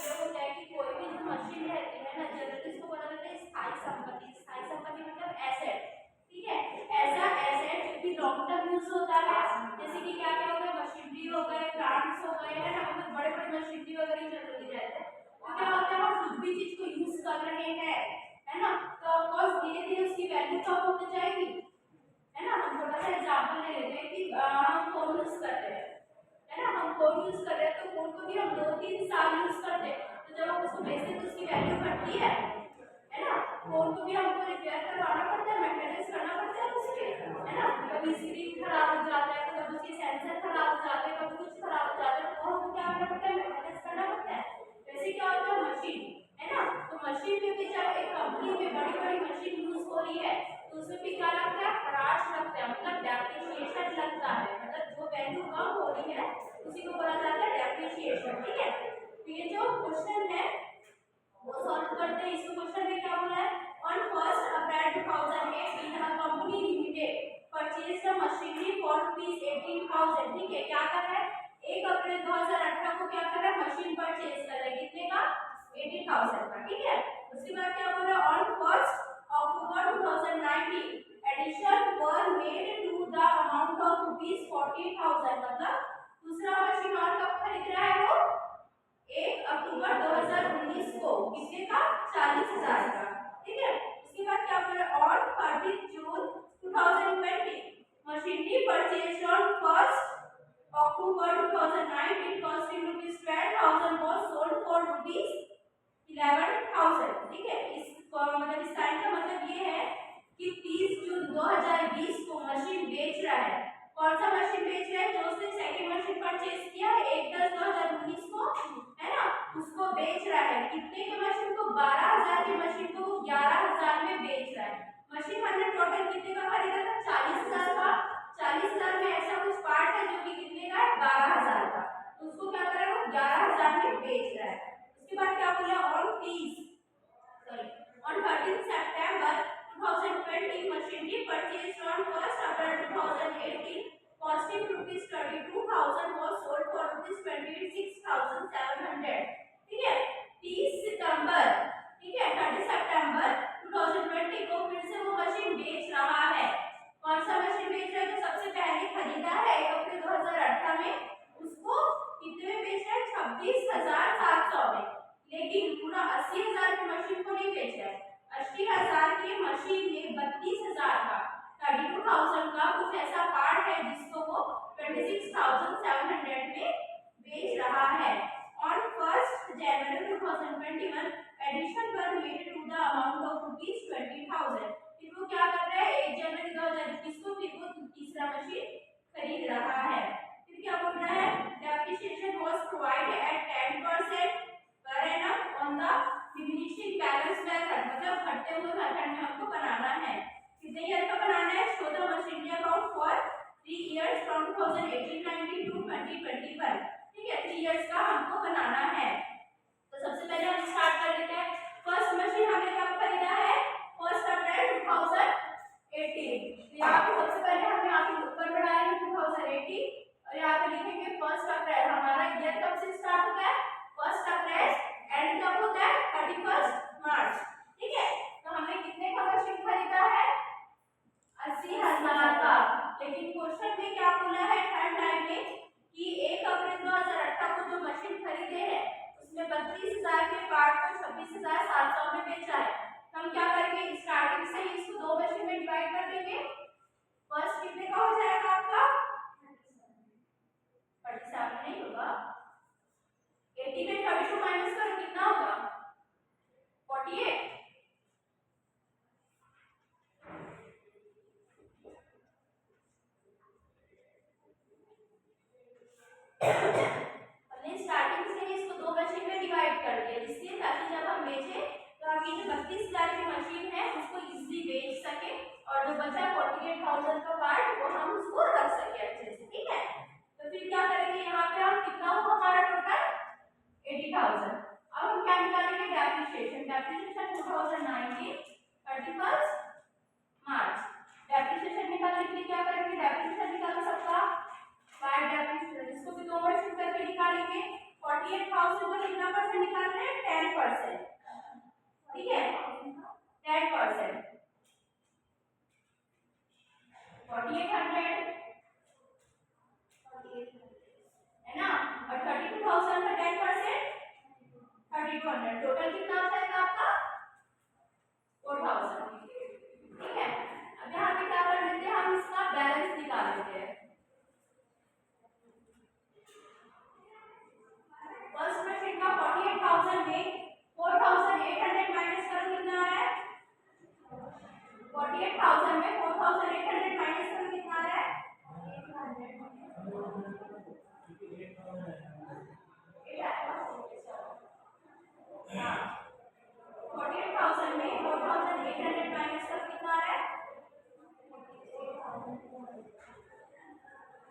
ये होता है कि कोई भी जो मशीन रहती है ना, जनरली इसको बोला जाता है स्थायी संपत्ति। स्थायी संपत्ति मतलब एसेट, ठीक है। ऐसा एसेट जो कि लॉन्ग टर्म यूज होता है, जैसे कि क्या क्या हो गया, मशीनरी हो गए, प्लांट्स हो गए, है ना, मतलब बड़े बड़े मशीनरी वगैरह जनरली रहते हैं। तो क्या होता है, हम कुछ भी चीज को यूज कर रहे हैं, है ना, तो ऑफकोर्स धीरे धीरे उसकी वैल्यू कम होती जाएगी, है ना। हम छोटा सा एग्जांपल ले लेते हैं कि हम फोन यूज करते हैं, है ना, हम फोन यूज कर रहे हैं, तो फोन को भी हम 2-3 साल यूज करते हैं, तो जब हम उसको बेचते हैं तो उसकी वैल्यू बढ़ती है ना। फोन को भी हमको रिपेयर करवाना पड़ता है, मेंटेनेंस करना पड़ता है उसके, है ना। कभी स्क्रीन खराब हो जाता है, तो कभी उसके सेंसर खराब हो जाते हैं, कभी कुछ खराब हो जाता है, तो हमको क्या करना पड़ता है, मेंटेनेंस करना पड़ता है। वैसे क्या होता है मशीन, है ना, तो मशीन में भी जब एक कंपनी में बड़ी बड़ी मशीन यूज हो रही है, तो उसमें भी क्या लगता है, खराश लगता है, मतलब डेप्रिसिएशन लगता है, मतलब जो वैल्यू कम हो रही है उसी को बोला जाता है डेप्रिसिएशन, ठीक है। तो ये जो क्वेश्चन है वो सॉल्व करते हैं। इसको क्वेश्चन में क्या बोला है, on 1st April 2018 a company limited purchased a machinery for ₹18,000, ठीक है। क्या कर रहा है, 1 अप्रैल 2018 को क्या कर रहा है, मशीन परचेज कर रहा है, कितने का, 18,000 का, ठीक है। उसके बाद क्या बोल रहा है, on 1st October 2019 addition were made to the amount of ₹40,000, मतलब दूसरा मशीन और कब खरीद रहा है वो, 1 अक्टूबर 2019 को, कितने का, 40,000 का, ठीक है। उसके बाद क्या बोल रहा है, on 30 June 2020 machinery purchased on 1st October 2019 costing ₹12,000 was sold for ₹11,000, ठीक है। इस मतलब इस टाइम का मतलब ये है कि 30 जून 2020 को मशीन बेच रहा है। कौन सा मशीन बेच रहा है, जो उसने सेकंड मशीन परचेज किया है 1/10/2019 को, है ना, उसको बेच रहा है। कितने के मशीन को, 12,000 की मशीन को वो 11,000 में बेच रहा है। मशीन हमने टोटल कितने का खरीदा था, 40,000 का। 40,000 में ऐसा कुछ पार्ट है जो कि कितने का है, 12,000 का, तो उसको क्या कर रहा है, वो 11,000 में बेच रहा है। उसके बाद क्या बोला, on 13 September 2020 machinery purchased on 1st April 2018 costing ₹22,000 was sold for ₹26,700, ठीक है। 30 सितंबर, ठीक है, 30 सितंबर 2020 को फिर से वो मशीन बेच रहा है। कौन सा मशीन बेच रहा है, जो सबसे पहले खरीदा है 1 अप्रैल 2018 में, उसको कितने में बेच रहा है, 26,700 में। लेकिन पूरा 80,000 की मशीन को नहीं बेच रहा है, 80,000 की मशीन में 32,000 का, 32,000 का कुछ ऐसा पार्ट है जिसको वो 26,700 में बेच रहा है। On 1st January 2021 addition were made to the amount of ₹20,000, फिर वो क्या कर रहा है, 1 जनवरी 2021 को फिर वो तीसरा मशीन खरीद रहा है। फिर क्या बोल रहा है, depreciation was provided at 10% per annum on the diminishing balance method, मतलब घटते हुए मेथड में हमको बनाना है। कितने ईयर का बनाना है, show the machinery account for 3 years from 2018-19 to 2021, ठीक है, 3 years का हमको बनाना है। तो सबसे पहले हम स्टार्ट कर लेते हैं। फर्स्ट मशीन हमने कब खरीदा है, 1 अप्रैल 2018। यहाँ पे सबसे पहले हम यहाँ पे ऊपर बढ़ाएंगे 2018 और यहाँ पे लिखेंगे 1 अप्रैल। हमारा ईयर कब से स्टार्ट होता है, 1 अप्रैल, एंड कब होता है, 31 मार्च, ठीक है। तो हमने कितने का मशीन खरीदा है, 80,000 का। लेकिन क्वेश्चन में क्या बोला है, थर्ड लाइन में कि 1 अप्रैल 2018 800 टोटल कितना आ जाएगा आपका 4000। ठीक है, अब यहाँ पे क्या कर लेते हैं हम इसका बैलेंस निकाल लेते हैं। फर्स्ट मशीन का 48,000 में 4,800 माइनस करो कितना आ रहा है 48,000 में 4,800 माइनस करो कितना आ रहा है 48,000 में 4,800 माइनस करो कितना आ रहा है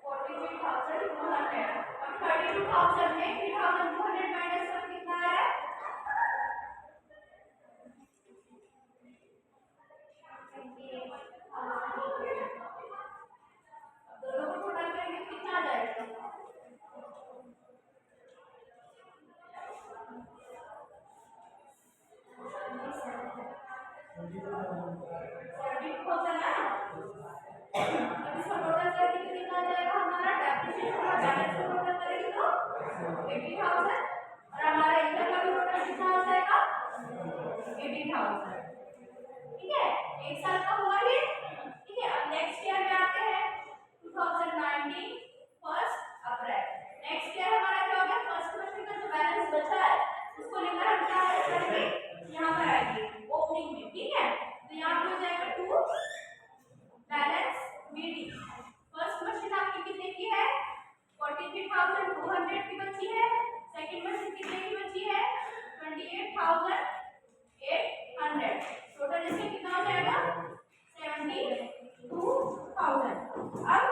43,200। अब 32,000 में 3,200 माइनस करो कितना आ रहा है दोनों को टोटल करेंगे कितना आ जाएगा 42,000 ना। अब इसको टोटल करके कितना आ जाएगा हमारा डेप्रिसिएशन और बैलेंस को टोटल करेंगे तो 80,000 और हमारा इनकम का भी टोटल कितना आ जाएगा 80,000। ठीक है, एक साल का हुआ ये। ठीक है, अब नेक्स्ट ईयर में आते हैं 2019 फर्स्ट अप्रैल। नेक्स्ट ईयर हमारा क्या हो गया फर्स्ट क्वेश्चन का जो बैलेंस बचा है उसको लेकर हम क्या करेंगे यहाँ पर आएंगे ओपनिंग में। ठीक है, तो यहाँ पे हो जाएगा 2 बैलेंस बीडी। फर्स्ट मशीन आपकी कितने की है 43,200 की बची है। सेकंड मशीन कितने की बची है 28,800। टोटल इसमें कितना हो जाएगा 72,000। अब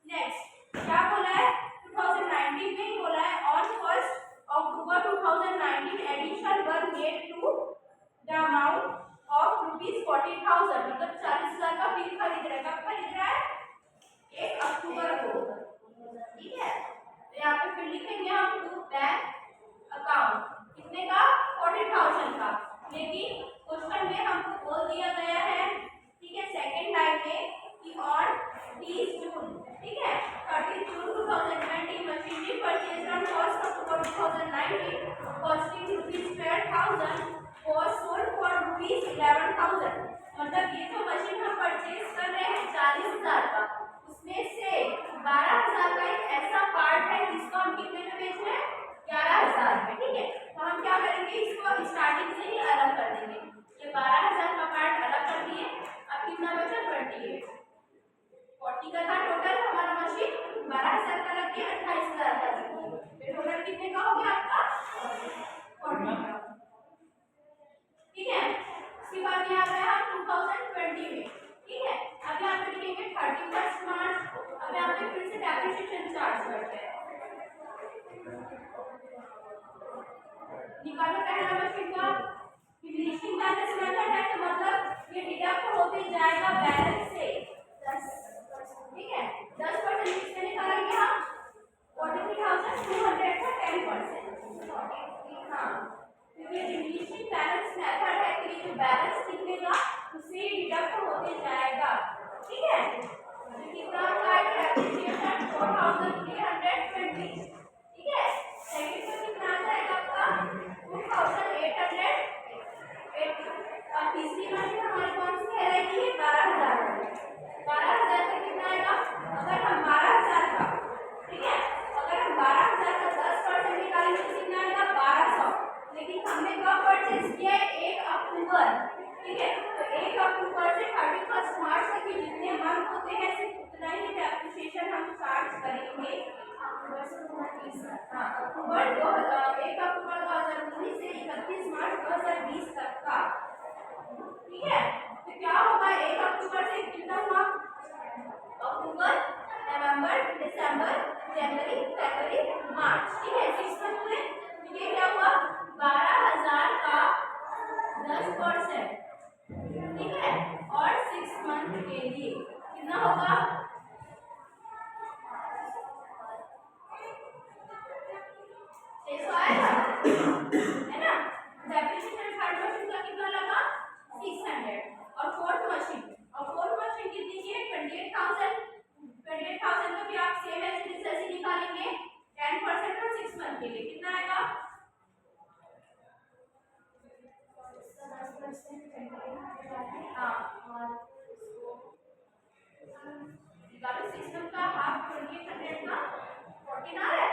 नेक्स्ट क्या बोला है 2019 में ही बोला है on 1st October 2019 addition were made to the amount of ₹40,000 मतलब 40,000 का बिल खरीद रहा है। कब खरीद रहा है 1 अक्टूबर को। ठीक है, तो यहाँ पे फिर लिखेंगे हम टू बैंक अकाउंट कितने का 40,000 का। लेकिन क्वेश्चन में हमको बोल दिया गया है ठीक है सेकंड लाइन में कि ऑन 30 जून ठीक है 30 जून 2020 machinery purchase on 1st October 2019 costing ₹12,000 was sold for ₹11,000। मतलब ये जो मशीन हम परचेज कर रहे हैं 40,000 का उसमें से 12,000 का एक ऐसा पार्ट है जिसको हम कितने में बेच रहे हैं 11,000 में। ठीक है, तो हम क्या करेंगे इसको स्टार्टिंग से ही अलग कर देंगे। ये 12,000 का पार्ट अलग कर दिए। अब कितना बचा 28 40 का था टोटल हमारा मशीन 12,000 का लग गया 28,000 का लग गया। टोटल कितने का हो गया आपका 40 का। ठीक है, उसके बाद यहाँ पे हम 2020 में। ठीक है, अब यहाँ पे लिखेंगे 31 मार्च। अब यहाँ पे फिर से डेप्रिसिएशन चार्ज करते हैं। निकालो पहला मशीन का डिमिनिशिंग बैलेंस मेथड है तो मतलब ये डिडक्ट होते जाएगा बैलेंस से 10। ठीक है, 10% किससे निकालेंगे हम 43,200 का 10%। हाँ, क्योंकि डिमिनिशिंग बैलेंस मेथड है कि जो बैलेंस निकलेगा उससे डिडक्ट होते जाएगा। ठीक है, तो कितना का डेप्रिसिएशन 4,320। ठीक है, सेकंड में कितना आ जाएगा आपका 2,880। और तीसरी मशीन हमारी कौन सी रहेगी 12,000। 12,000 का कितना आएगा अगर हम 12,000 का ठीक है अगर हम 12,000 का 10% निकालेंगे तो कितना आएगा 1,200। लेकिन हमने कब परचेज किया है 1 अक्टूबर। ठीक है, तो 1 अक्टूबर से 31 मार्च तक के जितने मंथ होते हैं सिर्फ उतना ही 14 आ रहा है।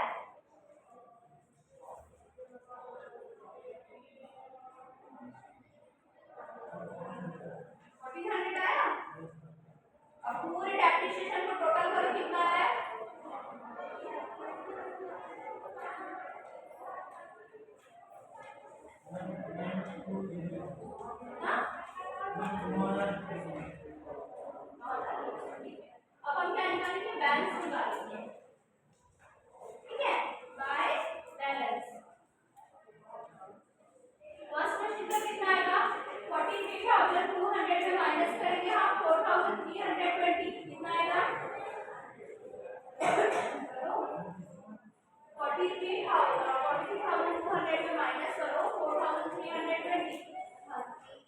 अब पूरे डेप्रिसिएशन को टोटल करो कितना है। अब हम क्या निकालेंगे, बैलेंस निकालेंगे, ठीक है, बाय बैलेंस। फर्स्ट क्वेश्चन का कितना आएगा, 43,200 में माइनस करेंगे हम 4,320, कितना आएगा 43,200 में माइनस करो 4,320,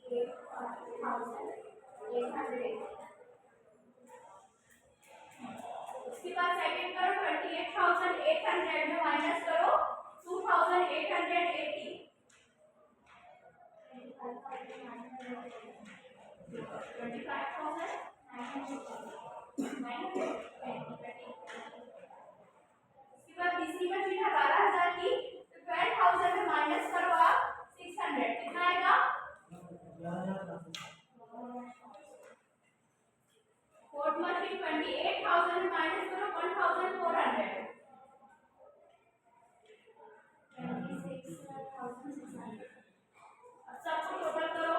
38,800। उसके बाद सेकंड करो 28,800 में माइनस करो 2,880, 25,920। इसके बाद तीसरी मशीन है 12,000 की, तो 12,000 में माइनस करो आप 600, कितना आएगा। फोर्थ मशीन 28,000 में माइनस करो 1,400, 26,600। अब सबको टोटल करो,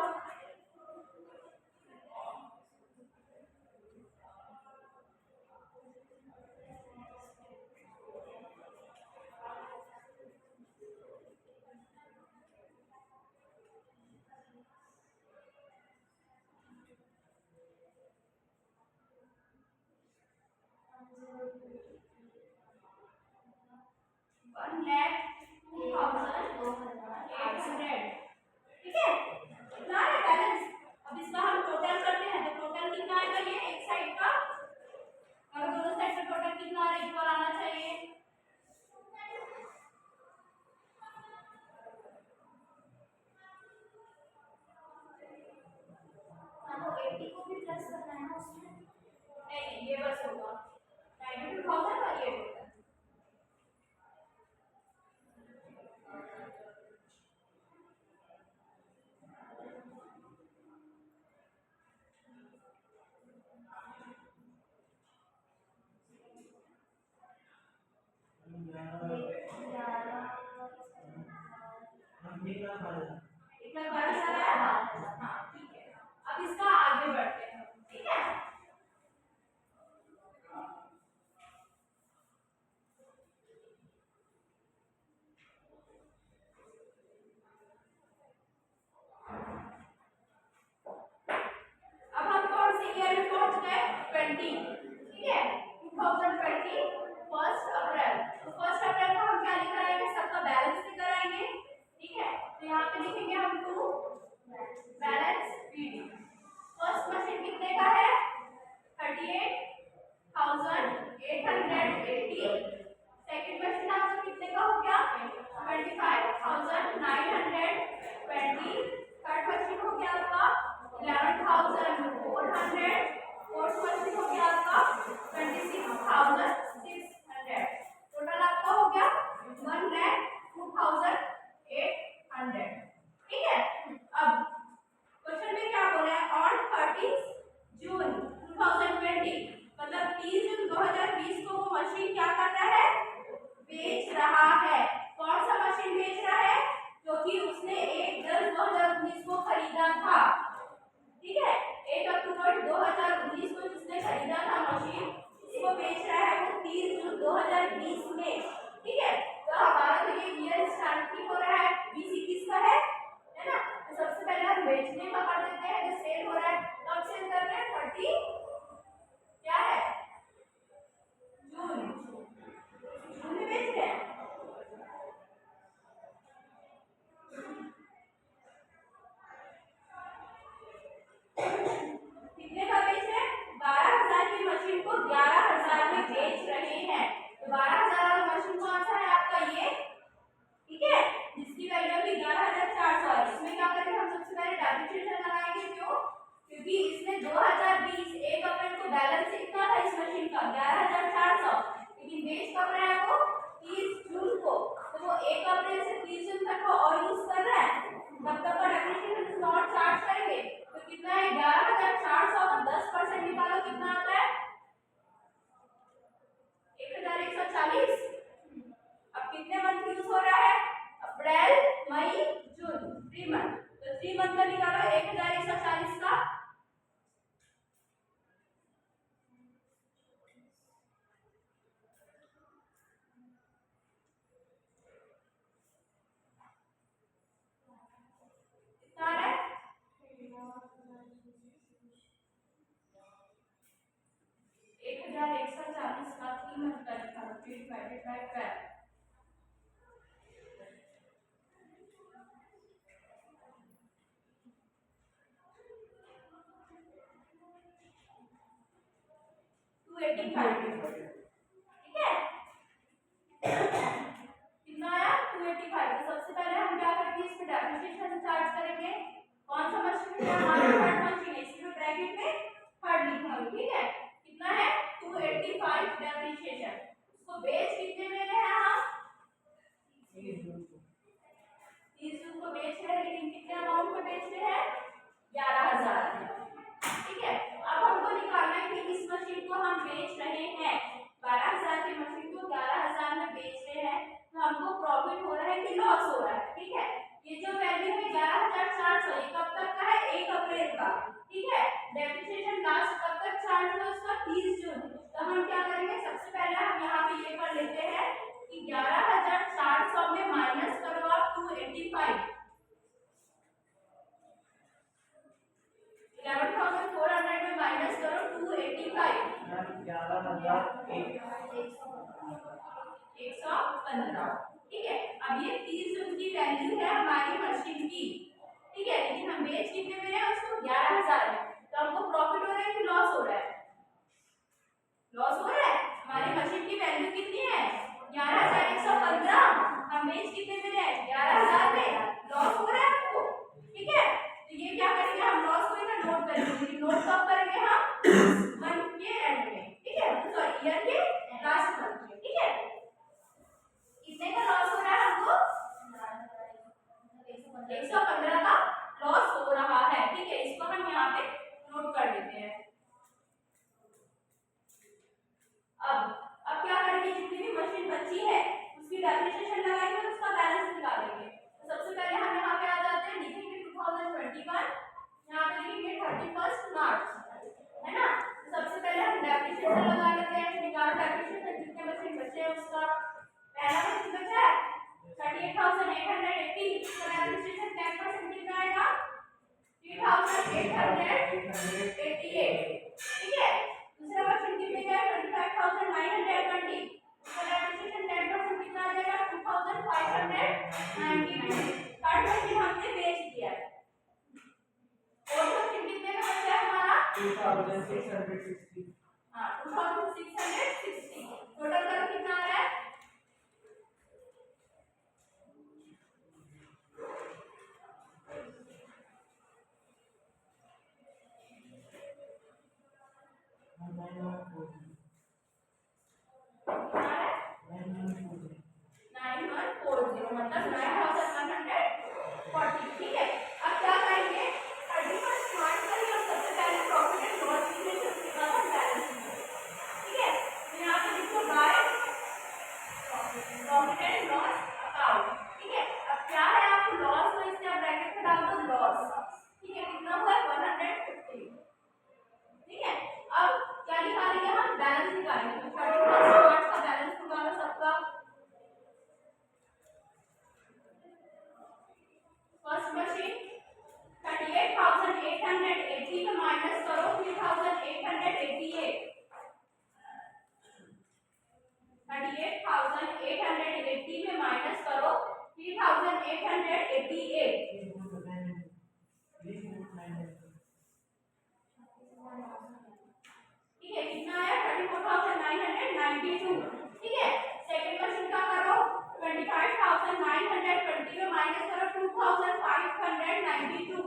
ठीक है, इतना है बैलेंस। अब इसका हम टोटल करते हैं, तो टोटल कितना आएगा, ये एक साइड का और दोनों साइड का टोटल कितना आ रहा है, इक्वल आना चाहिए। हमको 80 को भी प्लस करना है ना उसमें, नहीं ये बस होगा 92,000 और ये टोटल। इतना बड़ा सारा है, हाँ ठीक है। अब इसका आगे बढ़ते हैं, ठीक है। अब हम कौन से ईयर में पहुंच गए, 20, ठीक है, 2020 1 अप्रैल। तो 1 अप्रैल को हम क्या लिख कराएंगे, सबका बैलेंस भी कराएंगे, ठीक है। तो यहाँ पे लिखेंगे हम 2 बैलेंस पीडी। फर्स्ट मशीन कितने का है, 38,880। सेकंड मशीन आपका कितने का हो गया, 25,920। थर्ड मशीन हो गया आपका 11,400। फोर्थ मशीन हो गया आपका 26,600। टोटल आपका हो गया 1,02,800, ठीक है। अब क्वेश्चन में क्या बोल रहा है, ऑन 30 जून 2020, मतलब 30 जून 2020 को वो मशीन क्या कर रहा है, बेच रहा है। कौन सा मशीन बेच रहा है, क्योंकि उसने 1/10/2019 को खरीदा था, ठीक है। 1 अक्टूबर 2019 को जिसने खरीदा था मशीन, इसको बेच रहा है वो 30 जून 2020 में, ठीक है। तो हमारा तो ये ईयर स्टार्ट नहीं हो रहा है, 2021 का है ना। तो सबसे पहले हम बेचने का कर देते हैं, जो सेल हो रहा है कब सेल कर रहे हैं, 30 क्या है, जून में बेच रहे हैं। कितने का बेच रहे हैं, 12,000 की मशीन को 11,000 में बेच रहे हैं। तो 12,000 वाला मशीन कौन सा है आपका, ये, ठीक है, जिसकी वैल्यू भी 11,400 है। इसमें क्या करेंगे हम, सबसे पहले डेप्रिसिएशन लगाएंगे, क्यों, क्योंकि इसने 2020 1 अप्रैल को बैलेंस कितना था इस मशीन का, 11,400, लेकिन बेच कब रहा है वो अप्रैल मई जून 3 मंथ। तो 3 मंथ का निकालो 1140 का। कितना आ रहा है? 1140 का 3 मंथ का निकालो, 3 डिवाइडेड बाय 12। 285, ठीक है। कितना आया? 285। तो सबसे पहले हम क्या करेंगे, इसमें डेप्रिसिएशन चार्ज करेंगे। कौन सा मशीन है हमारा? थर्ड मशीन है, इसमें ब्रैकेट में थर्ड लिखूंगी, ठीक है। कितना है? 285 डेप्रिसिएशन। उसको बेच कितने में रहे हैं हम? 30 जून को बेच रहे हैं, लेकिन कितने अमाउंट में बेच रहे हैं? 11,000 में, ठीक है। अब हमको निकालना है कि इस मशीन को हम बेच रहे हैं 12,000 की मशीन को 11,000 में बेच रहे हैं, तो हमको प्रॉफिट हो रहा है कि लॉस हो रहा है, ठीक है। ये जो वैल्यू है 11,400, ये कब तक का है? 1 अप्रैल का, ठीक है। डेप्रिसिएशन लास्ट कब तक चार्ज हुआ उसका? 30 जून। तो हम क्या करेंगे, सबसे पहले हम यहाँ पे ये कर लेते हैं कि 11,400 में माइनस करो आप 285, 11,400 में माइनस करो 285, 115, ठीक है। अब ये 30 जून की वैल्यू है हमारी मशीन की, ठीक है। लेकिन हम बेच कितने में रहे हैं उसको? 11,000 में। तो हमको प्रॉफिट हो रहा है कि लॉस हो रहा है? लॉस हो रहा है। हमारी मशीन की वैल्यू कितनी है? 11,115। हम बेच कितने में रहे? 11,000 में। लॉस हो रहा है हमको, ठीक है। तो ये क्या करेंगे, हम लॉस को इधर नोट करेंगे। नोट कब करेंगे हम? मंथ के एंड में, ठीक है। सॉरी, ईयर के लास्ट मंथ में, ठीक है। कितने का लॉस हो रहा है हमको? 115 का लॉस हो रहा है, ठीक है। इसको हम यहाँ पे नोट कर देते हैं। अब क्या करेंगे, जितनी भी मशीन बची है उसकी डेप्रिसिएशन लगाएंगे, उसका बैलेंस निकालेंगे। तो सबसे पहले हम यहाँ पे आ जाते हैं, लिखेंगे 2021, यहाँ पे लिखेंगे 31 मार्च, है ना। तो सबसे पहले हम डेप्रिसिएशन लगा लेते हैं, निकालो डेप्रिसिएशन, जितने मशीन बचे हैं उसका। पहला मशीन बचा है 38,880, इसका डेप्रिसिएशन 10% कितना आएगा? 3,888, ठीक है। दूसरा मशीन कितने का है? 25,920, इसका डेप्रिसिएशन 10% कितना आ जाएगा? 2,592। थर्ड मशीन हमने बेच दिया है। फोर्थ मशीन कितने का बचा है हमारा? 2,660, हाँ 2,660। टोटल करो कितना आ रहा है? 9140, मतलब 9,140, ठीक है। अब क्या करेंगे, 31 मार्च पर ही हम सबसे पहले प्रॉफिट एंड लॉस लिखेंगे, उसके बाद हम बैलेंस लिखेंगे, ठीक है। तो यहाँ पे लिखो by profit and loss account, ठीक है। अब क्या है, आपको लॉस हो इसलिए आप ब्रैकेट में डाल दो लॉस, ठीक है। कितना हुआ? 150, ठीक है। अब क्या निकालेंगे हम? बैलेंस निकालेंगे। तो 31 मार्च का बैलेंस निकालो सबका। फर्स्ट मशीन 38,880 में माइनस करो 3,888, 38,880 में माइनस करो 3,888, ठीक है। कितना आया? 34,992, ठीक है। सेकंड क्वेश्चन का करो, 25,920 में माइनस करो 2,592,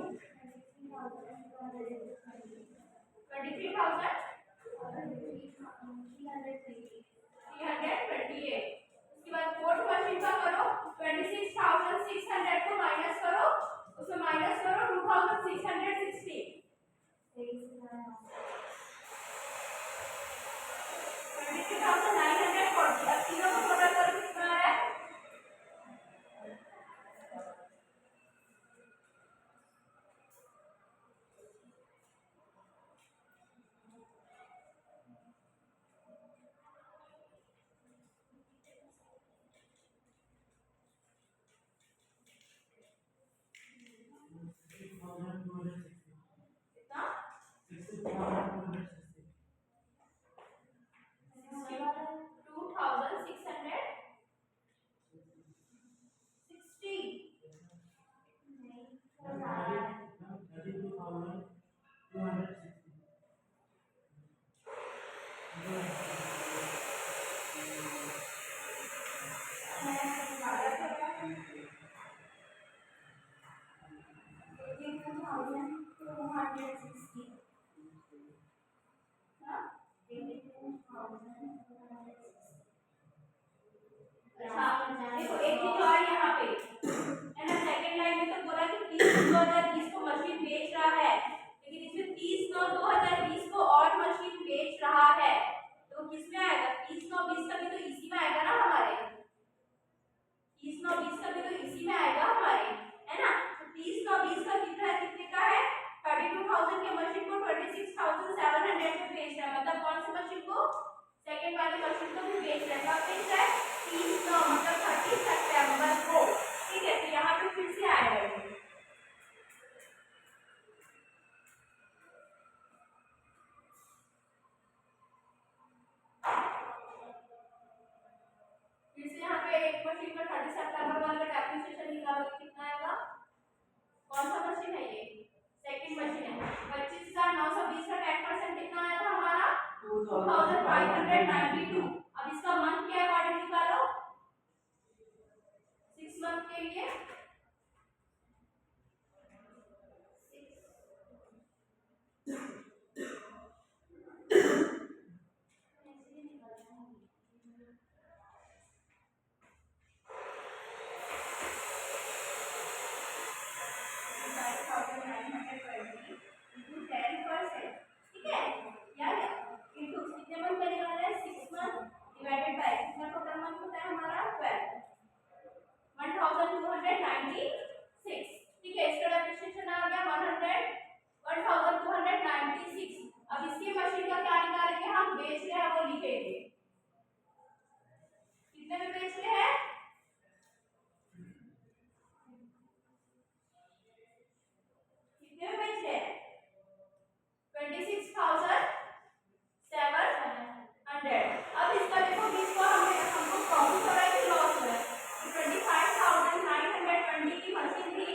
23,328। उसके बाद फोर्थ क्वेश्चन का करो, 26,600 को माइनस करो, उसमें माइनस करो 2,660, 23,940। अब तीनों को टोटल करो कितना आ रहा है? 2020 को मशीन बेच रहा है, लेकिन इसमें 30/9/2020 को और मशीन बेच रहा है, तो किसमें आएगा? 30/9/20 का भी तो इसी में आएगा ना हमारे, 30/9/20 का भी तो इसी में आएगा हमारे, है ना। तो 30/9/20 का कितना है, कितने का है? 32,000 के मशीन को 26,700 में बेच रहा है, मतलब कौन सी मशीन को? सेकंड वाली मशीन को भी बेच रहा है। कब बेच रहा है? 30/9 मतलब 30 सितंबर को। ठीक है, तो यहाँ पे फिर से आएगा ये। फिर से यहाँ पे एक मशीन का 30 सितंबर वाला डेप्रिसिएशन निकालोगे, कितना आएगा? कौन सा मशीन है ये? सेकंड मशीन है। 25,920 का 10% कितना आया था हमारा? 2,592। अब इसका मंथ के अकॉर्डिंग निकालो, 6 मंथ के लिए। अब इसकी मशीन का क्या निकालेंगे हम? बेच रहे हैं वो लिखेंगे, कितने में बेच रहे हैं? कितने में बेच रहे हैं? 26,700। अब इसका देखो, बीच को हमको प्रॉफिट हो रहा है कि लॉस हो रहा है? 25,920 की मशीन थी,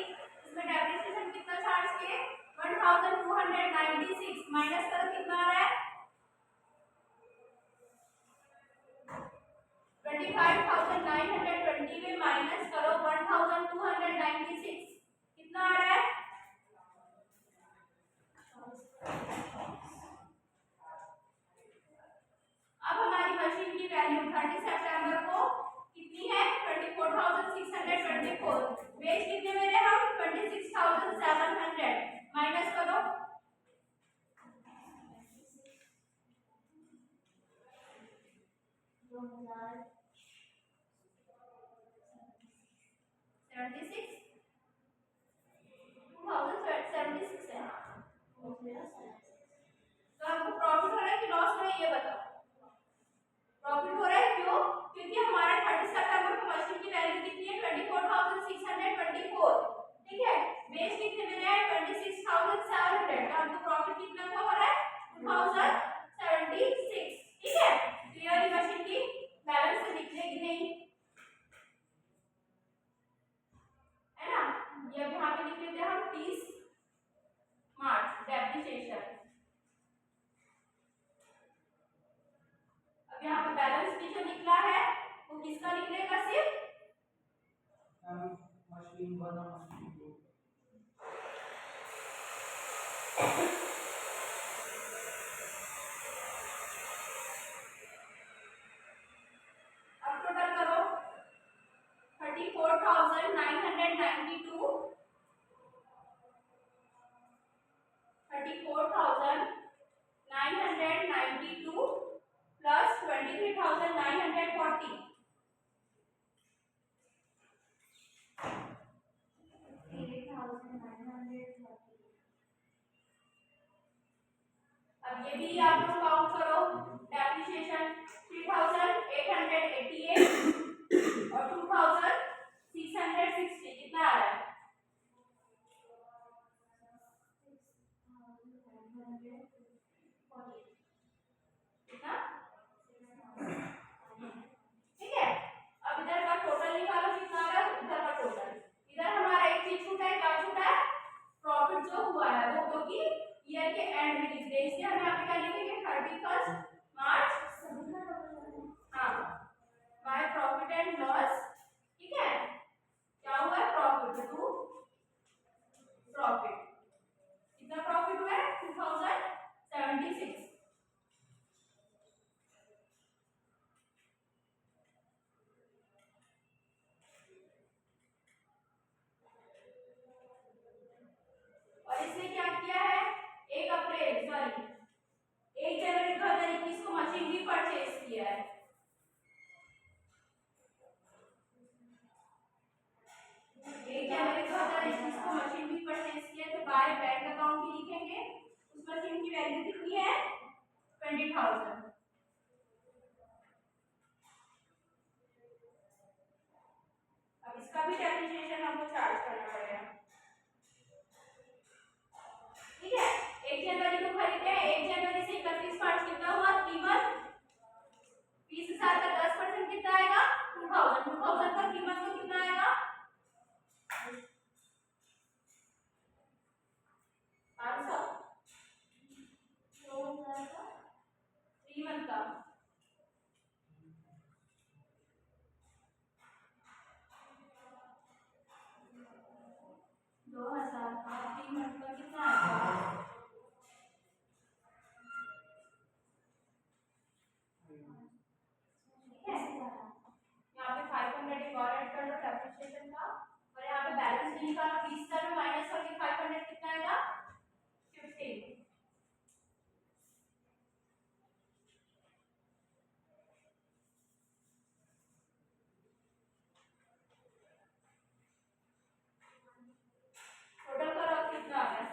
इसमें डेप्रिसिएशन कितना चार्ज किए? 1,296 माइनस करो, कितना आ रहा है? 25,920 में माइनस करो 1,296, कितना आ रहा है? अब हमारी मशीन की वैल्यू 30 सितंबर को कितनी है? 24,624। बेच कितने में रहे हम? 26,700 माइनस करो, 76 2076 है। तो आपको प्रॉफिट हो रहा है कि लॉस हो रहा है, ये बताओ। प्रॉफिट हो रहा है, क्यों? क्योंकि हमारा 30 सितंबर को मशीन की वैल्यू कितनी है? 24,624। ठीक है, बेच कितने में रहा है? 26,700। तो आपको प्रॉफिट कितना का हो रहा है? 2076। ठीक है, तो ये वाली मशीन की बैलेंस से दिखेगी नहीं, है ना। ये अब यहाँ पे लिख लेते हैं हम 30 मार्च डेप्रिसिएशन। अब यहाँ पे बैलेंस भी जो निकला है वो किसका निकलेगा? सिर्फ मशीन बना मशीन को। अब टोटल करो, 34,992 प्लस 23,940, अब ये भी आप लोग काउंट करो, डेप्रिसिएशन 3,888 और 2,660, कितना आ रहा है? कितना? ठीक 20,000। अब इसका भी डेप्रिसिएशन हमको चार्ज करना पड़ेगा। ठीक है, 1 जनवरी को खरीदते हैं, 1 जनवरी से 31 मार्च कितना हुआ? 3 मंथ। 20,000 का 10% कितना आएगा? 2000। 2000 का 3 मंथ को कितना आएगा? 500। 2000 का 3 मंथ का 2000 का 3 मंथ का कितना आएगा? यहाँ पे 500 एक और ऐड कर लो डेप्रिसिएशन का, और यहाँ पे बैलेंस भी निकालो। 20,000 में माइनस करके 500 कितना आएगा? 15। टोटल करो कितना आ गया?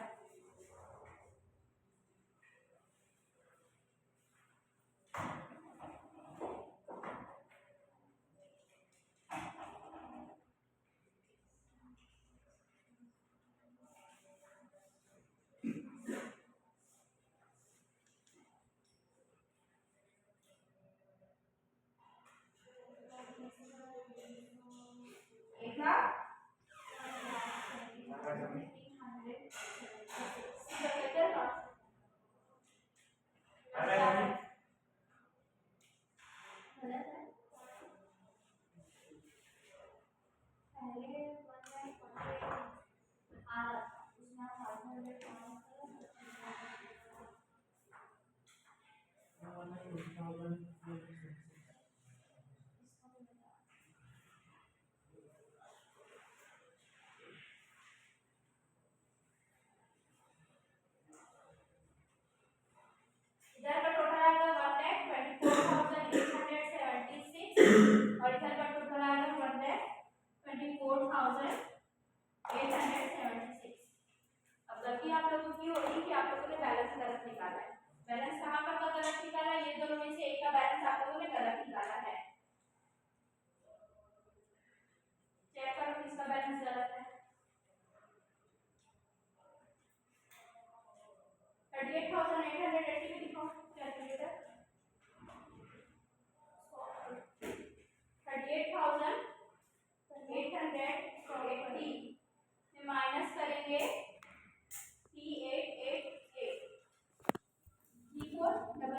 एक लाख इधर का टोटल आएगा 1,24,876 और इधर का टोटल आएगा 1,24,876। अब गलती आप लोगों की होगी कि आप लोगों ने बैलेंस गलत निकाला है। बैलेंस कहाँ पर का गलत निकाला है? ये दोनों में से एक का बैलेंस आप लोगों ने गलत निकाला है। चेक करो किसका बैलेंस गलत है। 38,880 में लिखो।